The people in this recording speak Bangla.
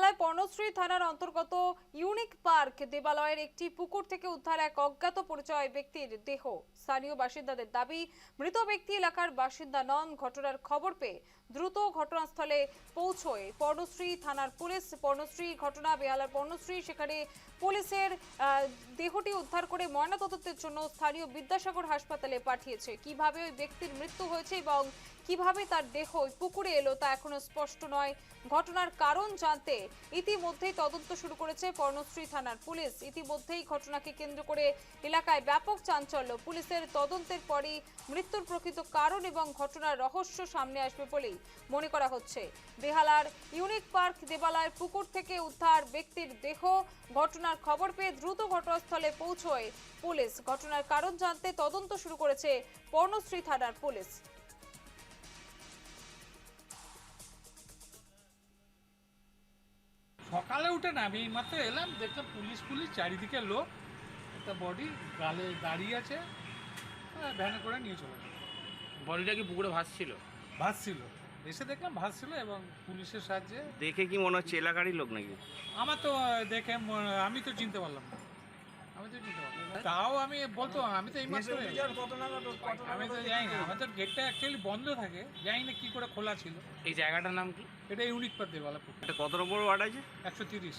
দেবালয় পর্ণশ্রী থানার অন্তর্গত ইউনিক পার্ক দেবালয়ের একটি পুকুর থেকে উদ্ধার এক অজ্ঞাত পরিচয় ব্যক্তির দেহ। স্থানীয় বাসিন্দাদের দাবি, মৃত ব্যক্তি এলাকার বাসিন্দা নন। ঘটনার খবর পেয়ে দ্রুত ঘটনাস্থলে পৌঁছয় পর্ণশ্রী থানার পুলিশ। পর্ণশ্রী ঘটনা, বেহালার পর্ণশ্রী, সেখানে পুলিশের দেহটি উদ্ধার করে ময়নাতদন্তের জন্য স্থানীয় বিদ্যাসাগর হাসপাতালে পাঠিয়েছে। কিভাবে ওই ব্যক্তির মৃত্যু হয়েছে এবং কিভাবে তার দেহ পুকুরে এলো তা এখনো স্পষ্ট নয়। ঘটনার কারণ জানতে ইতিমধ্যেই তদন্ত শুরু করেছে পর্ণশ্রী থানার পুলিশ। ইতিমধ্যেই ঘটনাকে কেন্দ্র করে এলাকায় ব্যাপক চাঞ্চল্য। পুলিশের তদন্তের পরই মৃত্যুর প্রকৃত কারণ এবং ঘটনার রহস্য সামনে আসবে বলেই মনে করা হচ্ছে। বেহালার ইউনিক পার্ক দেবালয়ের পুকুর থেকে উদ্ধার ব্যক্তির দেহ। ঘটনার খবর পেয়ে দ্রুত ঘটনাস্থলে পৌঁছয় পুলিশ। ঘটনার কারণ জানতে তদন্ত শুরু করেছে পর্ণশ্রী থানার পুলিশ। সকালে উঠে না আমি মাত্র এলাম, দেখলাম পুলিশ চারিদিকে লোক, একটা বডি গালে দাঁড়িয়ে আছে, ভ্যানে করে নিয়ে চলে গেল। বডিটা কি পুকুরে ভাসছিল, এসে দেখলাম ভাসছিল এবং পুলিশের সাহায্যে। দেখে কি মনে হচ্ছে এলাকারই লোক নাকি? আমার তো দেখে আমি তো চিনতে পারলাম না, তাও আমি বলতো আমি তো এই মাত্র, আমি তো জানি না, আমাদের গেটটা অ্যাকচুয়ালি বন্ধ থাকে, জানি না কি করে খোলা ছিল। এই জায়গাটার নাম কি? এটা ইউনিক পার্ক দেবালয় পুকুর। এটা কত নম্বর ওয়ার্ড আছে? 130।